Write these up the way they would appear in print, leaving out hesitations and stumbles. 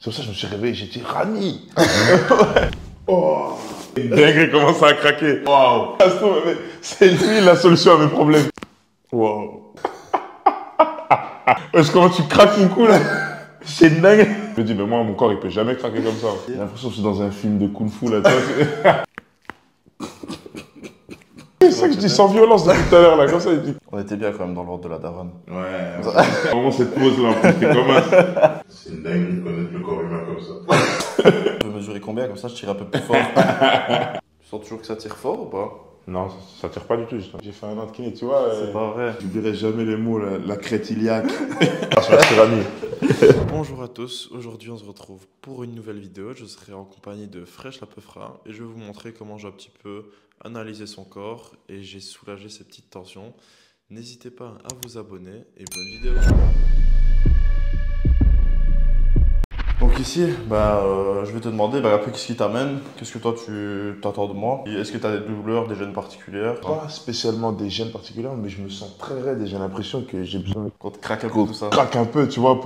C'est pour ça que je me suis réveillé, j'ai dit Rani. Oh. Dingue, il commence à craquer. Waouh. C'est lui la solution à mes problèmes. Waouh. Comment tu craques mon cou là? C'est dingue. Je me dis, mais moi, mon corps, il peut jamais craquer comme ça. J'ai l'impression que je suis dans un film de kung-fu là, tu vois. C'est ça que je dis sans violence depuis tout à l'heure là, comme ça il dit. On était bien quand même dans l'ordre de la daronne. Ouais. Vraiment cette pause là, on fait comme ça. C'est une dingue de connaître le corps humain comme ça. Tu veux mesurer combien, comme ça je tire un peu plus fort. Tu sens toujours que ça tire fort ou pas? Non, ça tire pas du tout. J'ai fait un an de kiné, tu vois. C'est pas vrai. J'oublierai jamais les mots, la crête iliaque. Bonjour à tous, aujourd'hui on se retrouve pour une nouvelle vidéo. Je serai en compagnie de Fresh la Peufra et je vais vous montrer comment j'ai un petit peu analysé son corps et j'ai soulagé ses petites tensions. N'hésitez pas à vous abonner et bonne vidéo. Donc ici, je vais te demander un peu qu'est-ce qui t'amène, qu'est-ce que toi tu t'attends de moi, est-ce que tu as des douleurs, des gênes particulières? Pas spécialement des gênes particulières, mais je me sens très raide et j'ai l'impression que j'ai besoin qu'on te craque un peu tout ça. Craque un peu, tu vois,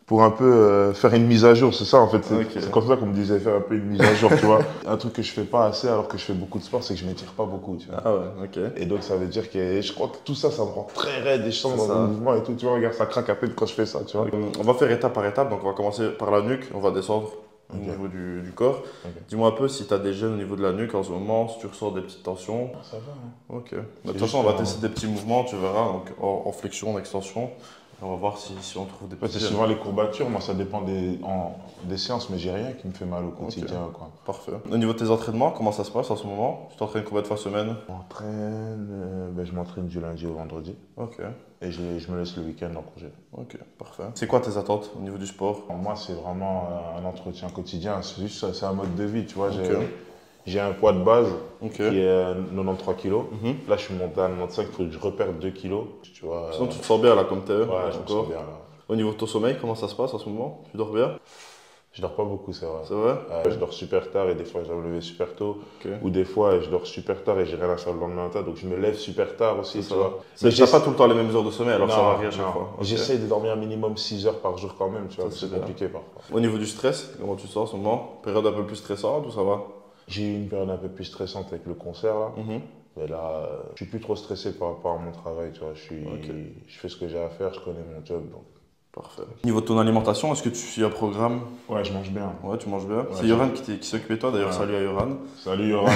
pour un peu faire une mise à jour, c'est ça en fait. C'est comme ça qu'on me disait faire un peu une mise à jour, tu vois. Un truc que je fais pas assez alors que je fais beaucoup de sport, c'est que je m'étire pas beaucoup, tu vois. Ah ouais, ok. Et donc ça veut dire que je crois que tout ça, ça me rend très raide et je sens dans le mouvement et tout, tu vois, regarde, ça craque un peu quand je fais ça, tu vois. On va faire étape par étape, donc on va commencer par la nuque, on va descendre au niveau du corps. Dis-moi un peu si tu as des gênes au niveau de la nuque en ce moment, si tu ressens des petites tensions. Ça va, hein. Ok. De toute façon, on va tester des petits mouvements, tu verras, donc en flexion, en extension. On va voir si on trouve des petits. C'est souvent les courbatures, moi ça dépend des séances, mais j'ai rien qui me fait mal au quotidien. Quoi. Parfait. Au niveau de tes entraînements, comment ça se passe en ce moment? Tu t'entraînes combien de fois semaine? Je m'entraîne du lundi au vendredi. Ok. Et je me laisse le week-end en congé. Ok, parfait. C'est quoi tes attentes au niveau du sport? Moi, c'est vraiment un entretien quotidien. C'est juste c'est un mode de vie, tu vois. J'ai un poids de base qui est 93 kg. Là, je suis monté à 95, il faut que je reperde 2 kg. Tu vois, sinon, tu te sens bien là comme t'es? Ouais, je me sens bien là. Au niveau de ton sommeil, comment ça se passe en ce moment? Tu dors bien? Je dors pas beaucoup, c'est vrai. C'est vrai? Je dors super tard et des fois je dois me lever super tôt. Ou des fois je dors super tard et j'ai rien à faire le lendemain matin, donc je me lève super tard aussi, tu vois. Mais tu n'as pas tout le temps les mêmes heures de sommeil, alors ça varie à chaque fois. J'essaie de dormir un minimum 6 heures par jour quand même, tu vois, c'est compliqué parfois. Au niveau du stress, comment tu te sens en ce moment? Période un peu plus stressante ou ça va? J'ai eu une période un peu plus stressante avec le concert là. Mais là, je suis plus trop stressé par rapport à mon travail, tu vois. Je fais ce que j'ai à faire, je connais mon job, donc. Parfait. Au niveau de ton alimentation, est-ce que tu suis un programme? Ouais, je mange bien. Ouais, tu manges bien. Ouais, c'est Yoran qui s'occupe de toi, d'ailleurs, salut à Yoran. Salut Yoran.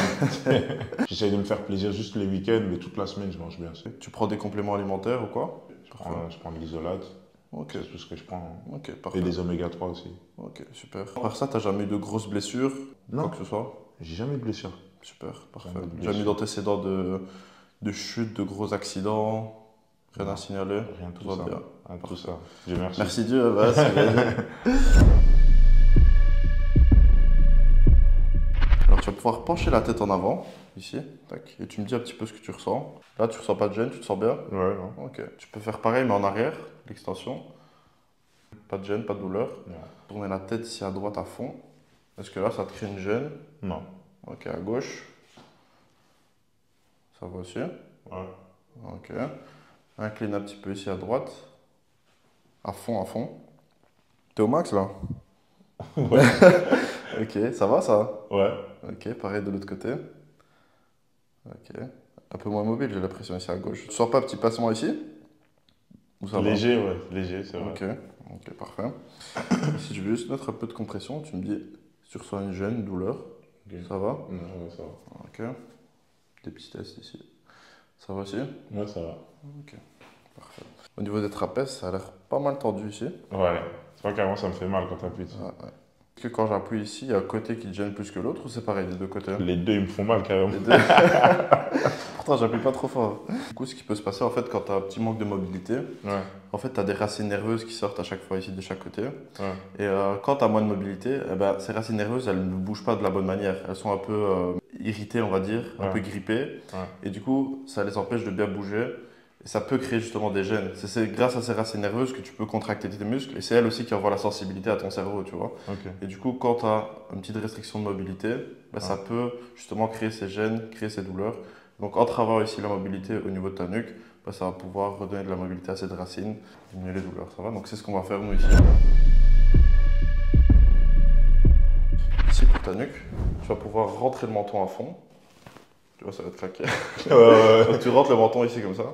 J'essaye de me faire plaisir juste les week-ends, mais toute la semaine, je mange bien. Tu prends des compléments alimentaires ou quoi? Je prends de l'isolate. Ok. C'est tout ce que je prends. Ok, parfait. Et des oméga 3 aussi. Ok, super. Par ça, t'as jamais eu de grosses blessures? Non. Quoi que ce soit? J'ai jamais eu de blessure. Super, parfait. Jamais eu d'antécédents de chute, de gros accidents? Rien à signaler? Rien, tout ça. Bien. Tout ça. Dieu merci. Merci Dieu, bah, c'est bien. Alors tu vas pouvoir pencher la tête en avant, ici, tac, et tu me dis un petit peu ce que tu ressens. Là, tu ressens pas de gêne, tu te sens bien? Ouais, non. Ok. Tu peux faire pareil, mais en arrière, l'extension. Pas de gêne, pas de douleur. Ouais. Tourner la tête ici à droite à fond. Est-ce que là, ça te crée une gêne? Non. Ok, à gauche. Ça va aussi? Ouais. Ok. Incline un petit peu ici à droite. À fond, à fond. T'es au max là? Ouais. Ok, ça va ça? Ouais. Ok, pareil de l'autre côté. Ok. Un peu moins mobile, j'ai l'impression ici à gauche. Tu sens pas un petit passement ici? Ou ça léger, va? Ouais, léger, c'est vrai. Ok, ok, parfait. Si je veux juste mettre un peu de compression, tu me dis si tu ressens une gêne, une douleur. Okay. Ça va? Ouais, ça va. Ok. Des petits tests ici. Ça va aussi? Ouais, ça va. Ok, parfait. Au niveau des trapèzes, ça a l'air pas mal tendu ici. Ouais, c'est pas qu'avant ça me fait mal quand t'appuies dessus. Ouais. Est-ce que quand j'appuie ici, il y a un côté qui te gêne plus que l'autre ou c'est pareil des deux côtés? Les deux, ils me font mal carrément. Les deux. Pourtant, j'appuie pas trop fort. Du coup, ce qui peut se passer en fait quand tu as un petit manque de mobilité, en fait, tu as des racines nerveuses qui sortent à chaque fois ici de chaque côté. Et quand tu as moins de mobilité, ces racines nerveuses, elles ne bougent pas de la bonne manière. Elles sont un peu irritées, on va dire, un peu grippées. Et du coup, ça les empêche de bien bouger. Et ça peut créer justement des gênes. C'est grâce à ces racines nerveuses que tu peux contracter tes muscles. Et c'est elles aussi qui envoient la sensibilité à ton cerveau, tu vois. Et du coup, quand tu as une petite restriction de mobilité, ça peut justement créer ces gênes, créer ces douleurs. Donc en travaillant ici la mobilité au niveau de ta nuque, ça va pouvoir redonner de la mobilité à cette racine, diminuer les douleurs, ça va? Donc c'est ce qu'on va faire nous ici. pour ta nuque. Tu vas pouvoir rentrer le menton à fond. Tu vois, ça va te craquer. Donc tu rentres le menton ici comme ça.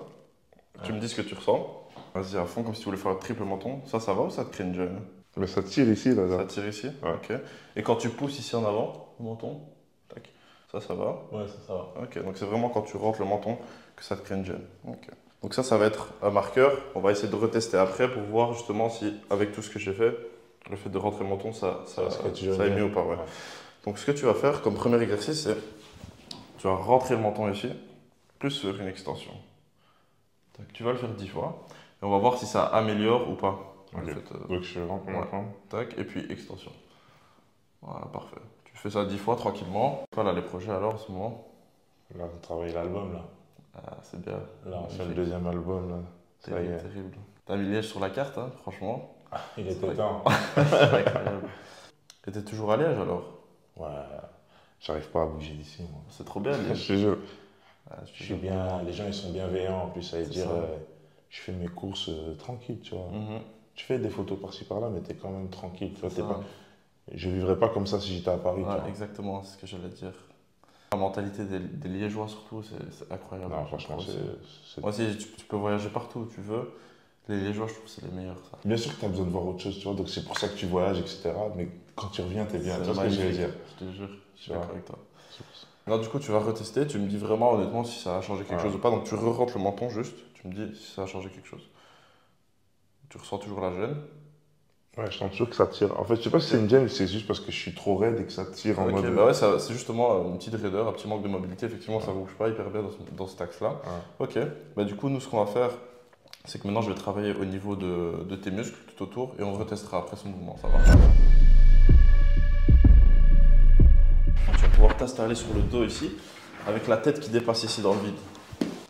Tu me dis ce que tu ressens. Vas-y à fond, comme si tu voulais faire un triple menton. Ça va ou ça te crée une gêne? Mais ça tire ici, là. Ça tire ici? Ouais. Ok. Et quand tu pousses ici en avant, le menton, tac, ça va? Ouais, ça va. Ok, donc c'est vraiment quand tu rentres le menton que ça te crée une gêne. Ok. Donc ça va être un marqueur. On va essayer de retester après pour voir justement si, avec tout ce que j'ai fait, le fait de rentrer le menton, ça est mieux ou pas. Ouais. Donc ce que tu vas faire comme premier exercice, c'est tu vas rentrer le menton ici, plus faire une extension. Tac, tu vas le faire 10 fois. Et on va voir si ça améliore ou pas. Ok. Donc je rentre le menton. Tac, et puis extension. Voilà, parfait. Tu fais ça 10 fois tranquillement. Voilà les projets alors en ce moment. Là, on travaille l'album, là. Ah, c'est bien. Là, on fait le deuxième album, là. C'est terrible. T'as mis Liège sur la carte, hein, franchement. Il était temps. Incroyable. Et t'es toujours à Liège alors? Ouais, j'arrive pas à bouger d'ici, moi. C'est trop bien, Liège. Je te jure. Je suis bien, les gens ils sont bienveillants, en plus ça veut dire je fais mes courses tranquille, tu vois. Tu fais des photos par-ci par-là, mais t'es quand même tranquille. Tu vois, pas... Je vivrais pas comme ça si j'étais à Paris. Ouais, exactement, c'est ce que j'allais dire. La mentalité des Liégeois surtout, c'est incroyable. Non, franchement, c'est... Moi aussi, tu peux voyager partout où tu veux. Les Liégeois, je trouve que c'est les meilleurs. Ça. Bien sûr que tu as besoin de voir autre chose, tu vois, donc c'est pour ça que tu voyages, etc. Mais quand tu reviens, t'es bien. Tu vois ce que je veux dire? Je te jure, je suis d'accord avec toi. Non, du coup, tu vas retester, tu me dis vraiment honnêtement si ça a changé quelque chose ou pas. Donc, tu re-rentres le menton juste, tu me dis si ça a changé quelque chose. Tu ressens toujours la gêne? Ouais, je sens toujours que ça tire. En fait, je sais pas si c'est une gêne ou c'est juste parce que je suis trop raide et que ça tire en mode. Bah ouais, c'est justement une petite raideur, un petit manque de mobilité. Effectivement, ça ne bouge pas hyper bien dans cet axe-là. Ok, bah du coup, nous, ce qu'on va faire, c'est que maintenant, je vais travailler au niveau de tes muscles tout autour et on retestera après ce mouvement. Ça va? Tu vas pouvoir t'installer sur le dos ici, avec la tête qui dépasse ici dans le vide.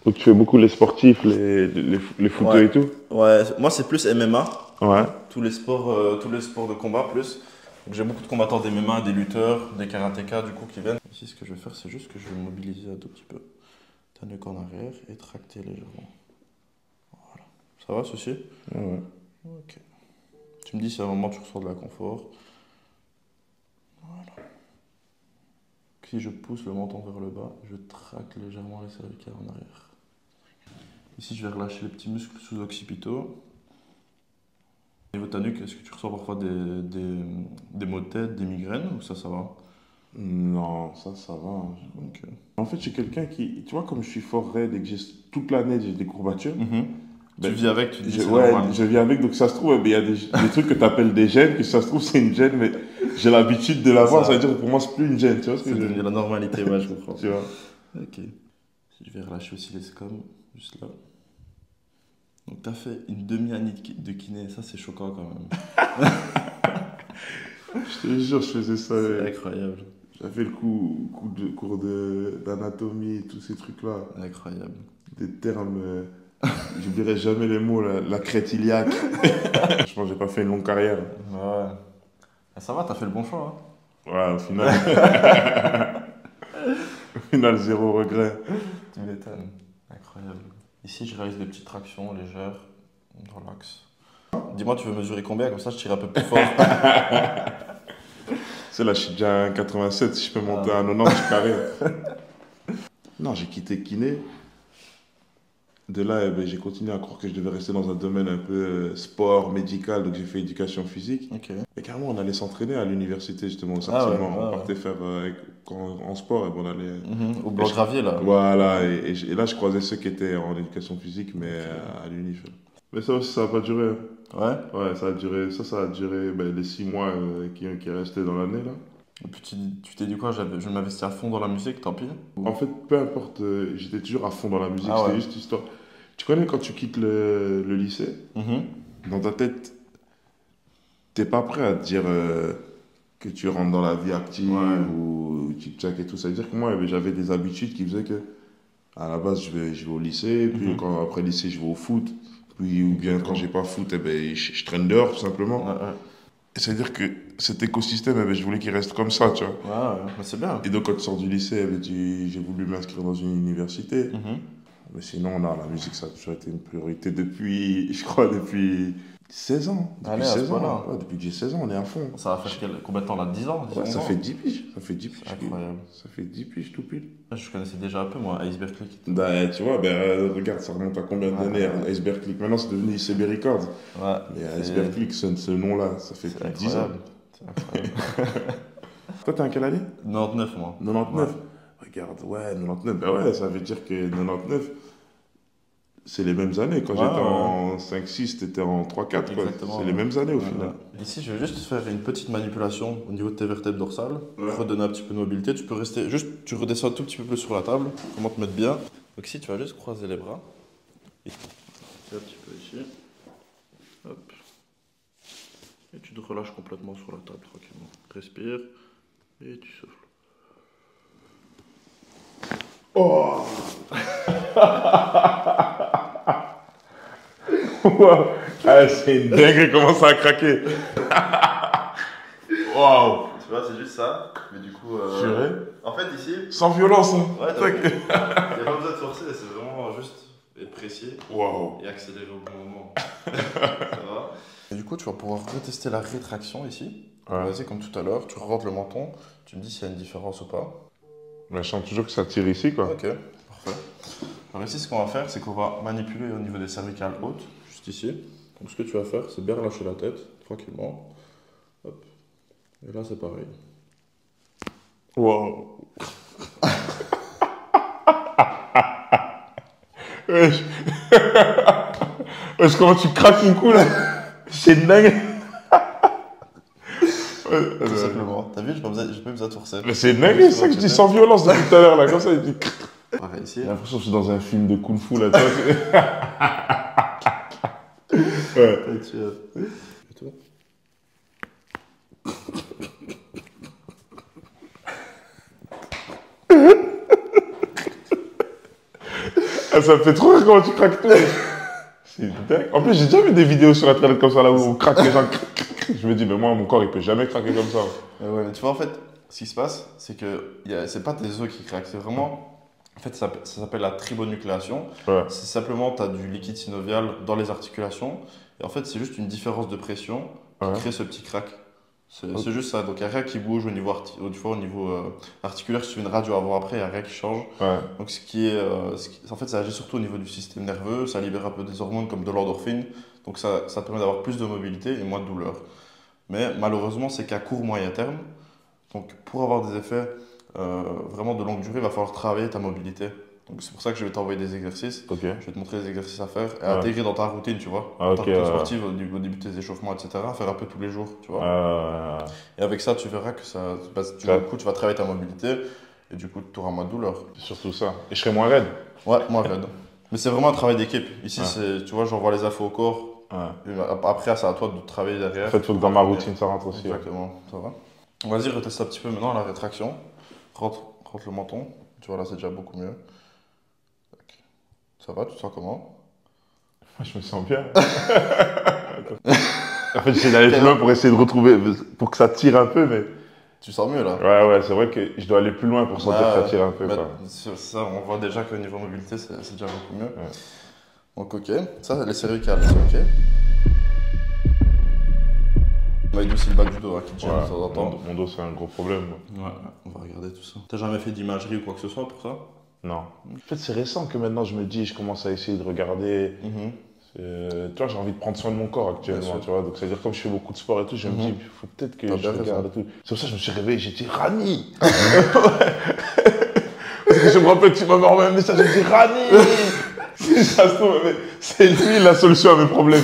Donc tu fais beaucoup les sportifs, les footeux et tout? Ouais, moi c'est plus MMA. Ouais. Tous les sports de combat plus. J'ai beaucoup de combattants des MMA, des lutteurs, des karatékas du coup qui viennent. Ici ce que je vais faire c'est juste que je vais mobiliser un tout petit peu ta nuque en arrière et tracter légèrement. Voilà. Ça va ceci? Ouais. Ok. Tu me dis si à un moment tu ressens de l'inconfort. Voilà. Si je pousse le menton vers le bas, je traque légèrement les cervicales en arrière. Ici, je vais relâcher les petits muscles sous-occipitaux. Au niveau de ta nuque, est-ce que tu ressens parfois des maux de tête, des migraines ou ça va? Non, ça va. Okay. En fait, je suis quelqu'un qui, tu vois, comme je suis fort raide et que toute l'année j'ai des courbatures. Tu vis avec, tu dis je vis avec, donc ça se trouve, il y a des trucs que tu appelles des gènes, que ça se trouve c'est une gène, mais j'ai l'habitude de l'avoir, ça veut dire que pour moi c'est plus une gêne, tu vois ce que je veux dire? C'est devenu la normalité, ouais, je comprends. Tu vois? Ok. Je vais relâcher aussi les scomes, juste là. Donc t'as fait une demi-année de kiné, ça c'est choquant quand même. Je te jure, je faisais ça. C'est incroyable. J'avais le cours d'anatomie, tous ces trucs-là. Incroyable. Des termes, j'oublierai jamais les mots, la crête iliaque. Franchement, j'ai pas fait une longue carrière. Ouais. Et ça va, t'as fait le bon choix. Hein. Ouais, au final. Au final, zéro regret. Tu m'étonnes. Incroyable. Ici, je réalise des petites tractions légères dans l'axe. Dis-moi, tu veux mesurer combien? Comme ça, je tire un peu plus fort. C'est là, je suis déjà à 87. Si je peux monter à 90, je suis carré. Non, j'ai quitté kiné. De là, j'ai continué à croire que je devais rester dans un domaine un peu sport, médical. Donc, j'ai fait éducation physique. Okay. Et carrément, on allait s'entraîner à l'université, justement, au Saint-Simon. On partait faire en sport et on allait. Au Blanc-Gravier, là. Voilà. Et là, je croisais ceux qui étaient en éducation physique, mais à l'uni. Mais ça aussi, ça n'a pas duré. Ouais? Ouais, ça a duré les 6 mois qui restaient dans l'année, là. Et puis tu t'es dit quoi? Je m'investis à fond dans la musique, tant pis. En fait, peu importe, j'étais toujours à fond dans la musique, Ah, c'était juste histoire. Tu connais quand tu quittes le lycée, dans ta tête, t'es pas prêt à te dire que tu rentres dans la vie active ou tic-tac et tout. Ça veut dire que moi, j'avais des habitudes qui faisaient que, à la base, je vais au lycée, puis après le lycée, je vais au foot, puis, ou bien quand j'ai pas foot, je traîne dehors, tout simplement. Et c'est-à-dire que cet écosystème, je voulais qu'il reste comme ça, tu vois. Ouais, c'est bien. Et donc, quand tu sors du lycée, j'ai voulu m'inscrire dans une université. Mais sinon, non, la musique, ça a toujours été une priorité depuis 16 ans. Depuis Allez, à ce 16 ans. point-là. Ouais, depuis que j'ai 16 ans, on est à fond. Ça va faire combien de temps là? 10 ans? 10 Ouais, ça 11 ans fait 10 piges. Ça fait 10 piges. Incroyable. Ça fait 10 piges tout pile. Je connaissais déjà un peu moi, Iceberg Click. Bah, tu vois, regarde, ça remonte à combien d'années, Iceberg Click. Maintenant, c'est devenu ICB Records. Ouais. Mais Iceberg Click, ce nom-là, ça fait plus de 10 ans. C'est incroyable. Toi, t'es en quelle année? 99 moi. 99. Ouais. Regarde, ouais, 99. Bah ouais, ça veut dire que 99, c'est les mêmes années. Quand j'étais en 5-6, t'étais en 3-4. C'est les mêmes années au final. Ici, je vais juste faire une petite manipulation au niveau de tes vertèbres dorsales. Pour redonner un petit peu de mobilité. Tu peux rester juste, tu redescends un tout petit peu plus sur la table. Comment te mettre bien. Donc ici, tu vas juste croiser les bras. Et un petit peu ici. Hop. Et tu te relâches complètement sur la table tranquillement. Respire. Et tu souffles. Oh. Wow. Ah, c'est une dingue, comment ça a craqué. Waouh. Tu vois, c'est juste ça. Mais du coup, en fait, ici. Sans violence, hein. Ouais, il n'y a pas besoin de forcer, c'est vraiment juste être précis. Waouh. Et accélérer au bon moment. Ça va. Et du coup, tu vas pouvoir retester la rétraction ici. Ouais. Vas-y, comme tout à l'heure, tu rentres le menton, tu me dis s'il y a une différence ou pas. Mais je sens toujours que ça tire ici, quoi. Ok, parfait. Alors ici, ce qu'on va faire, c'est qu'on va manipuler au niveau des cervicales hautes, juste ici. Donc ce que tu vas faire, c'est bien relâcher la tête, tranquillement. Hop. Et là, c'est pareil. Wow. Wesh. Wesh, comment tu craques mon cou, là. C'est dingue. Tout simplement. T'as vu, j'ai pas besoin de forcer. Mais c'est dingue, c'est ça que je dis sans violence depuis tout à l'heure, là. Comme ça, il dit... Pareil ici. J'ai l'impression que je suis dans un film de Kung Fu, là. Tu vois. Ouais. Et tout. Ah, ça me fait trop rire comment tu craques tout. C'est dingue. En plus, j'ai déjà vu des vidéos sur internet comme ça, là, où on craque les gens. Je me dis, mais moi, mon corps, il peut jamais craquer comme ça. Ouais, mais tu vois, en fait, ce qui se passe, c'est que c'est pas tes os qui craquent, c'est vraiment. En fait, ça s'appelle la tribonucléation. Ouais. C'est simplement, tu as du liquide synovial dans les articulations. Et en fait, c'est juste une différence de pression qui crée ce petit crack. C'est juste ça. Donc, il n'y a rien qui bouge au niveau, articulaire. Si tu fais une radio avant-après, il n'y a rien qui change. Ouais. Donc, en fait, ça agit surtout au niveau du système nerveux. Ça libère un peu des hormones comme de l'endorphine. Donc, ça permet d'avoir plus de mobilité et moins de douleur. Mais malheureusement, c'est qu'à court moyen terme. Donc, pour avoir des effets vraiment de longue durée, il va falloir travailler ta mobilité. Donc, c'est pour ça que je vais t'envoyer des exercices. Ok. Je vais te montrer les exercices à faire et à intégrer dans ta routine, tu vois. Ah, ta routine sportive, au début de tes échauffements, etc. Faire un peu tous les jours, tu vois. Et avec ça, tu verras que du coup, tu vas travailler ta mobilité et du coup, tu auras moins de douleur. C'est surtout ça. Et je serai moins raide. Ouais, moins raide. Mais c'est vraiment un travail d'équipe. Ici, tu vois, j'envoie les infos au corps. Et après, c'est à toi de travailler derrière. En fait, il faut que dans ma routine, ça rentre aussi. Exactement, ça va. Vas-y, reteste un petit peu maintenant la rétraction. Rentre le menton. Tu vois, là, c'est déjà beaucoup mieux. Ça va, tu te sens comment? Moi, je me sens bien. En fait, j'essaie d'aller plus loin pour essayer de retrouver, pour que ça tire un peu, mais... Tu sens mieux, là? Ouais, c'est vrai que je dois aller plus loin pour sentir que ça tire un peu. C'est ça, on voit déjà qu'au niveau mobilité, c'est déjà beaucoup mieux. Ouais. Donc, ok. Ça, les cervicales, c'est ok. On va aider aussi le bas du dos, hein, qui te gêne de temps en temps. Mon dos, c'est un gros problème. Ouais, on va regarder tout ça. T'as jamais fait d'imagerie ou quoi que ce soit pour ça? Non. En fait, c'est récent que maintenant je me dis, je commence à essayer de regarder. Tu vois, j'ai envie de prendre soin de mon corps actuellement, tu vois. Donc, c'est-à-dire, comme je fais beaucoup de sport et tout, je me dis, il faut peut-être que je regarde et tout. C'est pour ça que je me suis réveillé, j'ai dit Rani. Parce que je me rappelle que tu m'avais envoyé un message, j'ai dit Rani. Si ça se trouve, c'est lui la solution à mes problèmes.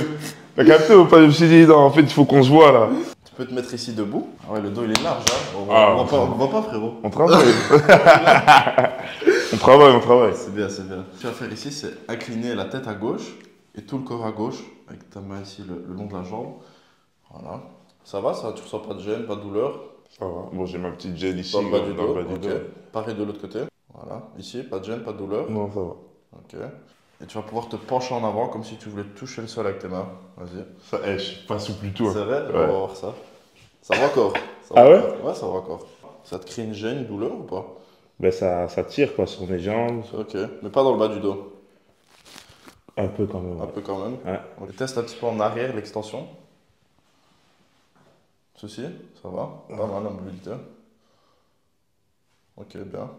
T'as capté ou pas? Je me suis dit, non, en fait, il faut qu'on se voit là. Tu peux te mettre ici debout. Ah ouais, le dos il est large, hein. On voit pas, frérot. On travaille. on travaille. C'est bien, c'est bien. Ce que tu vas faire ici, c'est incliner la tête à gauche et tout le corps à gauche, avec ta main ici le long de la jambe. Voilà. Ça va, tu ressens pas de gêne, pas de douleur? Ça va. Bon, j'ai ma petite gêne ici. Dans le bas du dos. Pareil de l'autre côté. Voilà. Ici, pas de gêne, pas de douleur? Non, ça va. Ok. Et tu vas pouvoir te pencher en avant comme si tu voulais toucher le sol avec tes mains. Vas-y. Ça, je suis pas souple du tout. C'est vrai? On va voir ça. Ça va encore. Ouais? Ouais, ça va encore. Ça te crée une gêne, une douleur ou pas? Ben ça tire quoi sur mes jambes. Ok, mais pas dans le bas du dos. Un peu quand même. Un peu quand même. Ouais. On les teste un petit peu en arrière, l'extension. Ceci, ça va. Pas mal la mobilité. Ok, bien.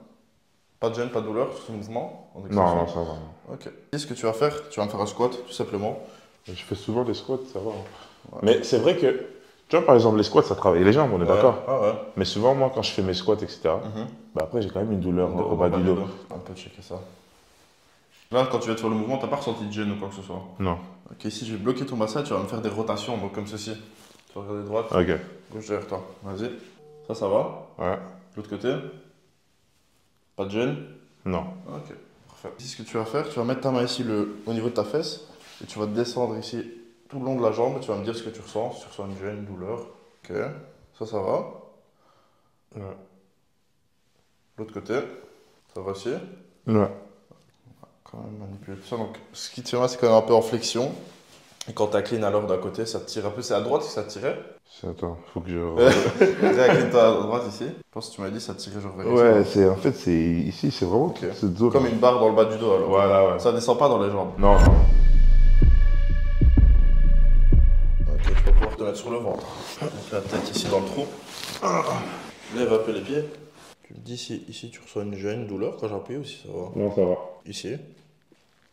Pas de gêne, pas de douleur sur ce mouvement en extension? Non, ça va. Ok. Qu'est-ce que tu vas faire? Tu vas me faire un squat, tout simplement. Je fais souvent des squats, ça va. Ouais. Mais c'est vrai que, tu vois, par exemple, les squats, ça travaille les jambes, on est d'accord. Ah ouais. Mais souvent, moi, quand je fais mes squats, etc., bah après, j'ai quand même une douleur au bas du dos. On peut checker ça. Là, quand tu vas te faire le mouvement, t'as pas ressenti de gêne ou quoi que ce soit? Non. Ok, ici, je vais bloquer ton bassin, tu vas me faire des rotations, donc comme ceci. Tu vas regarder droite, Ok. gauche derrière toi. Vas-y. Ça va? Ouais. L'autre côté? Pas de gêne? Non. Ok, parfait. Ici, ce que tu vas faire, tu vas mettre ta main ici au niveau de ta fesse et tu vas descendre ici tout le long de la jambe. Tu vas me dire ce que tu ressens, si tu ressens une gêne, une douleur. Ok, ça va. Ouais. L'autre côté, ça va aussi. Ouais. Quand même manipuler tout ça. Donc, ce qui te fait mal, c'est quand même un peu en flexion. Et quand tu inclines alors d'un côté, ça te tire un peu. C'est à droite que ça te tirait? Attends, faut que je... Incline-toi à droite ici. Je pense que tu m'as dit ça te tirait genre vers ici. Ouais, c'est en fait, c'est ici, c'est vraiment Ok. cette zone. Comme une barre dans le bas du dos alors. Voilà, ouais. Ça descend pas dans les jambes. Non, non. Ok, tu vas pouvoir te mettre sur le ventre. Donc la tête ici dans le trou. Lève un peu les pieds. Tu me dis si ici tu ressens une gêne, une douleur quand j'appuie ou si ça va? Non, ça va. Ici,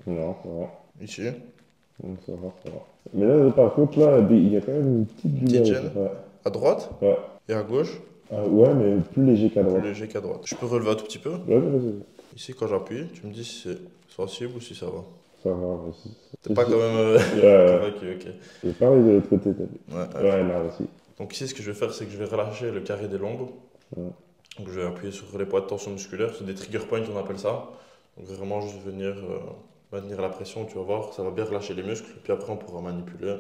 Non, ça va. ici. Non, ça va, ça va. Mais là, par contre, là, il y a quand même une petite douleur. Petite gêne? Ouais. À droite Ouais. et à gauche? Ouais, mais plus léger qu'à droite. Plus léger qu'à droite. Je peux relever un tout petit peu? Ouais, vas-y. Ici quand j'appuie, tu me dis si c'est sensible ou si ça va. Ça va, vas-y. T'es pas quand même... Ouais. Ok. Et pareil de l'autre côté, t'as vu. Ouais. Ouais, là aussi. Donc ici ce que je vais faire c'est que je vais relâcher le carré des lombes. Ouais. Donc je vais appuyer sur les points de tension musculaire, c'est des trigger points on appelle ça. Donc vraiment juste venir maintenir la pression, tu vas voir, ça va bien relâcher les muscles. Puis après on pourra manipuler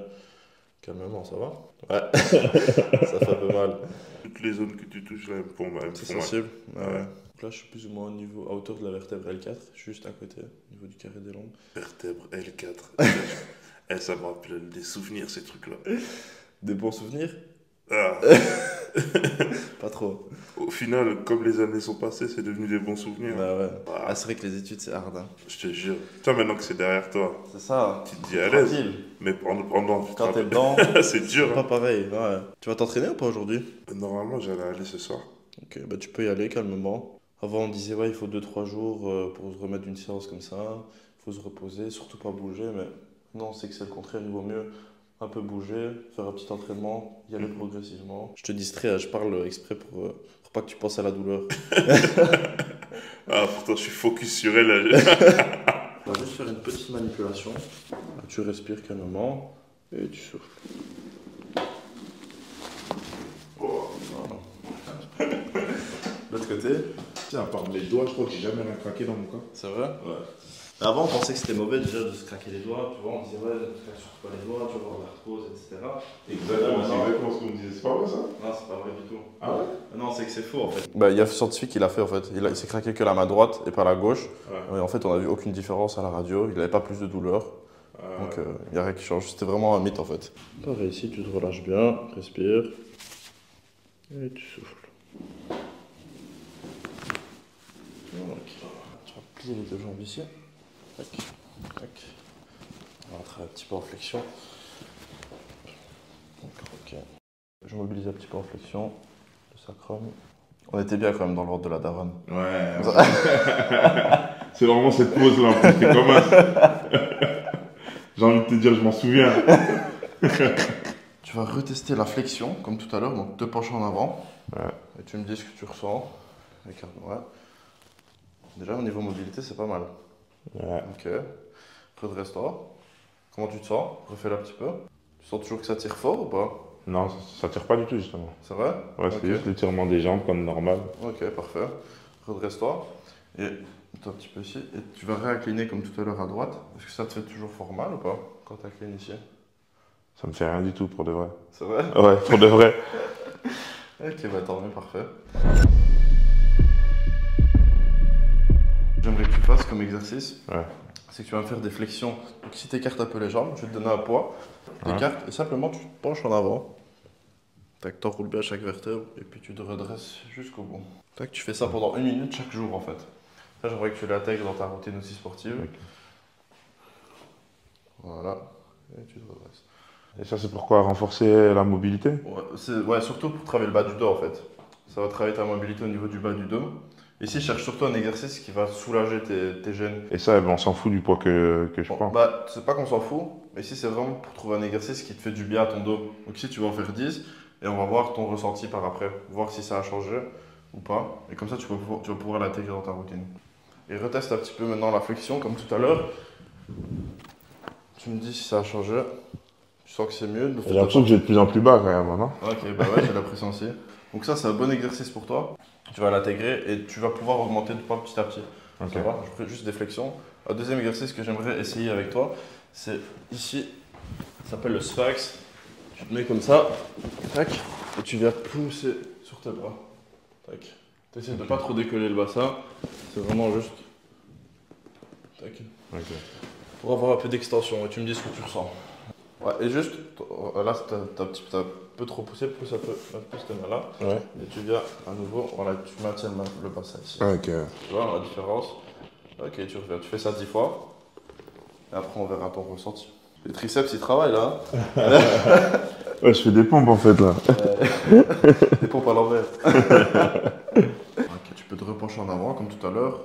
calmement, ça va? Ouais, ça fait un peu mal. Toutes les zones que tu touches là, pour moi, C'est sensible? Ouais. Donc là je suis plus ou moins au niveau, à hauteur de la vertèbre L4, juste à côté, au niveau du carré des lombes. Vertèbre L4. Ça me rappelle des souvenirs, ces trucs-là. Des bons souvenirs? Ah. Pas trop. Au final, comme les années sont passées, c'est devenu des bons souvenirs. Bah ouais. Ah. C'est vrai que les études c'est hard. Hein. Je te jure. Toi, maintenant que c'est derrière toi, C'est ça. tu te dis à l'aise. Tranquille. Mais pendant Quand t'es dedans, c'est dur. c'est pas pareil. Ouais. Tu vas t'entraîner ou pas aujourd'hui? Normalement, j'allais aller ce soir. Ok, bah tu peux y aller calmement. Avant, on disait, ouais, il faut 2-3 jours pour se remettre d'une séance comme ça. Il faut se reposer, surtout pas bouger. Mais non, on sait que c'est le contraire. Il vaut mieux un peu bouger, faire un petit entraînement, y aller progressivement. Je te distrais, je parle exprès pour pas que tu penses à la douleur. Ah, pourtant, je suis focus sur elle. On va juste faire une petite manipulation. Tu respires calmement et tu souffles. Voilà. L'autre côté. Tiens, à part mes doigts, je crois que j'ai jamais rien craqué dans mon corps. C'est vrai? Ouais. Avant, on pensait que c'était mauvais déjà de se craquer les doigts, tu vois, on disait ouais, ne te craque surtout pas les doigts, tu vas avoir de l'arthrose, etc. Exactement, c'est exactement ce qu'on me disait. C'est pas vrai ça? Non, c'est pas vrai du tout. Ah ouais? Non, c'est que c'est faux en fait. Bah, il y a un scientifique qui l'a fait en fait. Il s'est craqué que la main droite et pas la gauche. Ouais. Et en fait, on a vu aucune différence à la radio, il n'avait pas plus de douleur. Donc, il n'y a rien qui change. C'était vraiment un mythe en fait. Pareil, ici, tu te relâches bien, respire. Et tu souffles. Okay. Tu vas plier les deux jambes ici. Tac, tac. On va rentrer un petit peu en flexion. Ok. Je mobilise un petit peu en flexion. Le sacrum. On était bien quand même dans l'ordre de la daronne. Ouais. C'est vraiment cette pause là, en plus, comme un... J'ai envie de te dire, je m'en souviens. Tu vas retester la flexion, comme tout à l'heure, donc te pencher en avant. Ouais. Et tu me dis ce que tu ressens. Ouais. Déjà, au niveau mobilité, c'est pas mal. Ouais. Ok. Redresse-toi. Comment tu te sens? Refais-le un petit peu. Tu sens toujours que ça tire fort ou pas? Non, ça tire pas du tout, justement. C'est vrai? Ouais, c'est juste l'étirement des jambes, comme normal. Ok, parfait. Redresse-toi. Et un petit peu ici. Et tu vas réincliner comme tout à l'heure à droite. Est-ce que ça te fait toujours fort mal ou pas quand tu inclines ici? Ça me fait rien du tout, pour de vrai. C'est vrai? Ouais, pour de vrai. Ok, bah tant mieux, parfait. J'aimerais que tu fasses comme exercice. Ouais. C'est que tu vas me faire des flexions. Donc si tu écartes un peu les jambes, je vais te donner un poids. Tu écartes et simplement tu te penches en avant. Tac, t'enroules bien chaque vertèbre et puis tu te redresses jusqu'au bout. Tac, tu fais ça pendant 1 minute chaque jour en fait. Ça, j'aimerais que tu l'intègres dans ta routine aussi sportive. Okay. Voilà. Et tu te redresses. Et ça, c'est pourquoi renforcer la mobilité? Ouais, surtout pour travailler le bas du dos en fait. Ça va travailler ta mobilité au niveau du bas du dos. Ici, je cherche surtout un exercice qui va soulager tes gènes. Et ça, on s'en fout du poids que je prends. Bah, c'est pas qu'on s'en fout, mais ici, c'est vraiment pour trouver un exercice qui te fait du bien à ton dos. Donc ici, tu vas en faire 10 et on va voir ton ressenti par après. Voir si ça a changé ou pas. Et comme ça, tu vas pouvoir l'intégrer dans ta routine. Et reteste un petit peu maintenant la flexion, comme tout à l'heure. Tu me dis si ça a changé. Tu sens que c'est mieux. J'ai l'impression que j'ai de plus en plus bas quand même, non? Ok, bah ouais, j'ai l'impression aussi. Donc ça, c'est un bon exercice pour toi. Tu vas l'intégrer et tu vas pouvoir augmenter de poids petit à petit. Ok. Ça va? Je ferai juste des flexions. Un deuxième exercice que j'aimerais essayer avec toi, c'est ici. Ça s'appelle le sphinx. Tu te mets comme ça, tac, et tu viens pousser sur tes bras. Tac. Tu essaies de pas trop décoller le bassin. C'est vraiment juste. Tac. Ok. Pour avoir un peu d'extension et tu me dis ce que tu ressens. Ouais, et juste, là, t'as un peu trop poussé, pousse un peu tes mains là. Ouais. Et tu viens à nouveau, voilà, tu maintiens le bassin ici. Ok. Tu vois la différence? Ok, tu reviens, tu fais ça 10 fois. Et après, on verra ton ressenti. Les triceps, ils travaillent là. Ouais, je fais des pompes en fait là. Des pompes à l'envers. Ok, tu peux te repencher en avant comme tout à l'heure.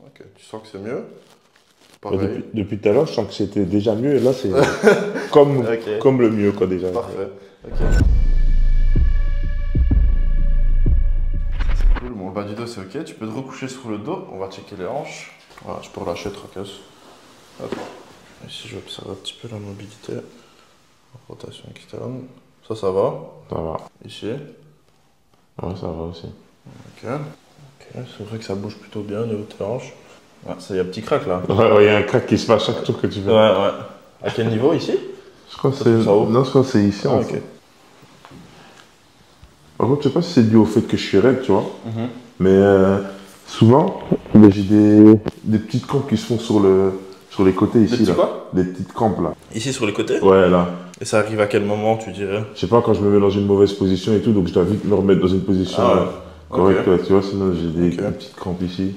Ok, tu sens que c'est mieux. Pareil. Depuis tout à l'heure, je sens que c'était déjà mieux et là c'est comme, Okay. Comme le mieux quoi déjà. Parfait. Ok. C'est cool. Bon, le bas du dos c'est ok. Tu peux te recoucher sur le dos. On va checker les hanches. Voilà, je peux relâcher tracasse. Hop. Ici, je vais observer un petit peu la mobilité. Rotation externe. Ça va. Ça va. Ici. Ouais, ça va aussi. Ok. Ok, c'est vrai que ça bouge plutôt bien au niveau de tes hanches. Ouais, ça y a un petit crack là. Ouais, il y a un crack qui se passe chaque tour que tu fais. Ouais. À quel niveau ici? Je crois que Ça, c'est. c'est ça haut. Non, je crois que c'est ici en Ok. fait. Par contre, je sais pas si c'est dû au fait que je suis raide, tu vois. Mais souvent, j'ai des petites crampes qui se font sur les côtés ici. petits Là. quoi? Des petites crampes là. Ici sur les côtés? Ouais, là. Et ça arrive à quel moment tu dirais? Je sais pas, quand je me mets dans une mauvaise position et tout, donc je dois vite me remettre dans une position correcte, ok. tu vois, sinon j'ai des Ok. petites crampes ici.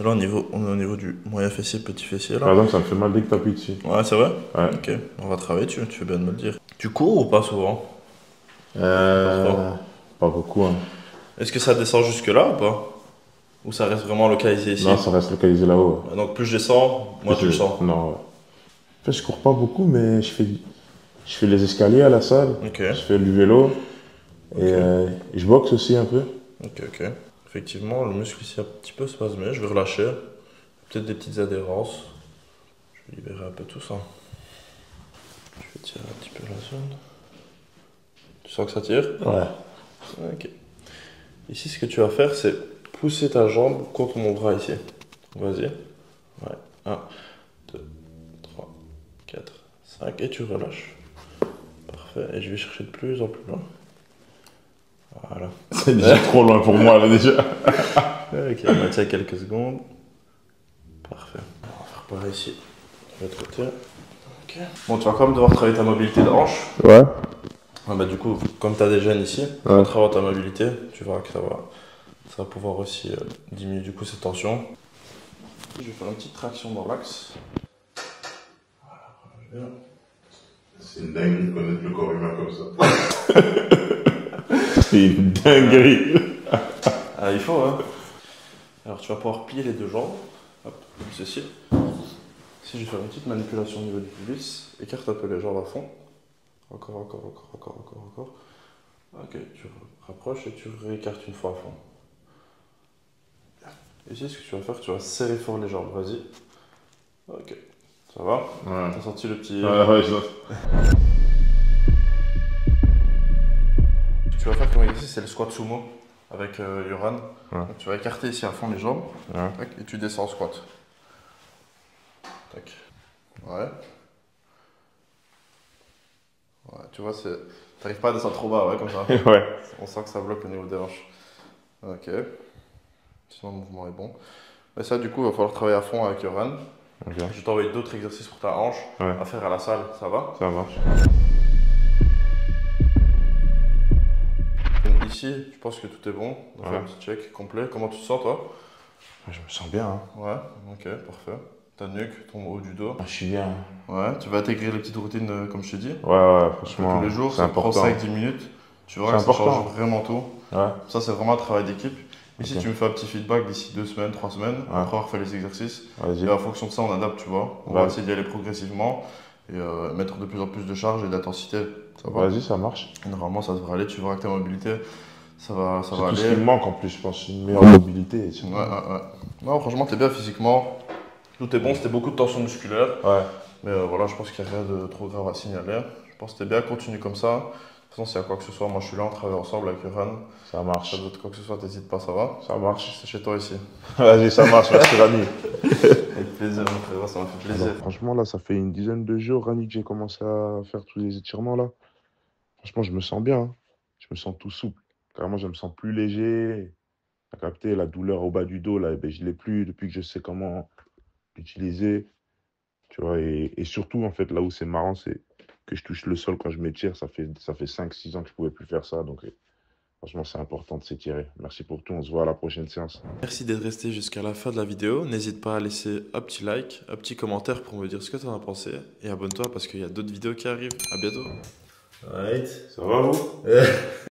Là, on est au niveau du moyen fessier, petit fessier Par là. exemple, ça me fait mal dès que t'appuies dessus. Ouais, c'est vrai? Ouais. Ok, on va travailler dessus, tu fais bien de me le dire. Tu cours ou pas souvent? Pas beaucoup, hein. Est-ce que ça descend jusque là ou pas? Ou ça reste vraiment localisé ici? Non, ça reste localisé là-haut. Donc plus je descends, moins tu le sens. Non, ouais. En fait, je cours pas beaucoup, mais je fais les escaliers à la salle, Ok, je fais du vélo, et je boxe aussi un peu. ok. Effectivement, le muscle ici a un petit peu spasmé, je vais relâcher. Peut-être des petites adhérences. Je vais libérer un peu tout ça. Je vais tirer un petit peu la zone. Tu sens que ça tire? Ouais. Ok. Ici, ce que tu vas faire, c'est pousser ta jambe contre mon bras ici. Vas-y. Ouais. 1, 2, 3, 4, 5. Et tu relâches. Parfait. Et je vais chercher de plus en plus loin. Voilà. C'est déjà trop loin pour moi là déjà. Ok, on maintient quelques secondes. Parfait. On va faire pareil ici. De l'autre côté. Ok. Bon, tu vas quand même devoir travailler ta mobilité de hanche. Ouais. Ouais, bah, du coup, comme tu as des gènes ici, en travaillant ta mobilité, tu verras que ça va pouvoir aussi diminuer du coup cette tension. Je vais faire une petite traction dans l'axe. Voilà, c'est une dinguerie de connaître le corps humain comme ça. C'est une dinguerie. Ah, il faut, hein. Alors, tu vas pouvoir plier les deux jambes, hop, comme ceci. Ici, je vais faire une petite manipulation au niveau du pubis. Écarte un peu les jambes à fond. Encore. Ok, tu rapproches et tu réécartes une fois à fond. Ici, ce que tu vas faire, tu vas serrer fort les jambes. Vas-y. Ok. Ça va? Ouais. T'as senti le petit... Ouais, je... Ce que tu vas faire comme exercice, c'est le squat sumo avec Yoran. Ouais. Donc, tu vas écarter ici à fond les jambes. Ouais. Tac, et tu descends en squat. Tac. Ouais. Ouais, tu vois, t'arrives pas à descendre trop bas, ouais, comme ça. Ouais. On sent que ça bloque au niveau des hanches. Ok. Sinon, le mouvement est bon. Mais ça, du coup, il va falloir travailler à fond avec Yoran. Ok. Je vais t'envoyer d'autres exercices pour ta hanche à faire à la salle, ça va? Ça marche. Ici, je pense que tout est bon. On va faire un petit check complet. Comment tu te sens, toi? Je me sens bien. Hein. Ouais, ok, parfait. ta nuque, ton haut du dos. Ah, je suis bien. Ouais, tu vas intégrer les petites routines comme je te dis. Ouais, franchement. Tous les jours, c'est ça prend important. 5-10 minutes. Tu verras que ça important. change vraiment tout. Ouais. Ça, c'est vraiment un travail d'équipe. Et si Ok. tu me fais un petit feedback d'ici 2 semaines, 3 semaines, Ouais. après avoir fait les exercices, Vas-y. et en fonction de ça, on adapte, tu vois. On va essayer d'y aller progressivement et mettre de plus en plus de charge et d'intensité. Ça va? Vas-y, ça marche. Et normalement, ça devrait aller. Tu verras que ta mobilité, ça va C'est aller. tout ce qui me manque en plus, je pense. Une meilleure mobilité. Ouais. Non, franchement, t'es bien physiquement. Tout est bon, c'était beaucoup de tension musculaire. Ouais. Mais voilà, je pense qu'il n'y a rien de trop grave à signaler. Je pense que t'es bien, continue comme ça. De toute façon, s'il y a quoi que ce soit, moi je suis là, on travaille ensemble avec Yohan. Ça marche. Si t'as quoi que ce soit, t'hésites pas, ça va? Ça marche. C'est chez toi ici. Vas-y, ça marche, merci Rani. Avec plaisir, mon frère, ça m'a fait plaisir. Alors, franchement, là, ça fait une dizaine de jours, Rani, que j'ai commencé à faire tous les étirements là. Franchement, je me sens bien, hein. Je me sens tout souple. Carrément, je me sens plus léger. T'as capté la douleur au bas du dos, là, eh ben, je l'ai plus depuis que je sais comment l'utiliser. Tu vois, et surtout, en fait, là où c'est marrant, c'est que je touche le sol quand je m'étire. Ça fait 5-6 ans que je pouvais plus faire ça. Donc, franchement, c'est important de s'étirer. Merci pour tout. On se voit à la prochaine séance. Merci d'être resté jusqu'à la fin de la vidéo. N'hésite pas à laisser un petit like, un petit commentaire pour me dire ce que tu en as pensé. Et abonne-toi parce qu'il y a d'autres vidéos qui arrivent. À bientôt. Ça va, vous?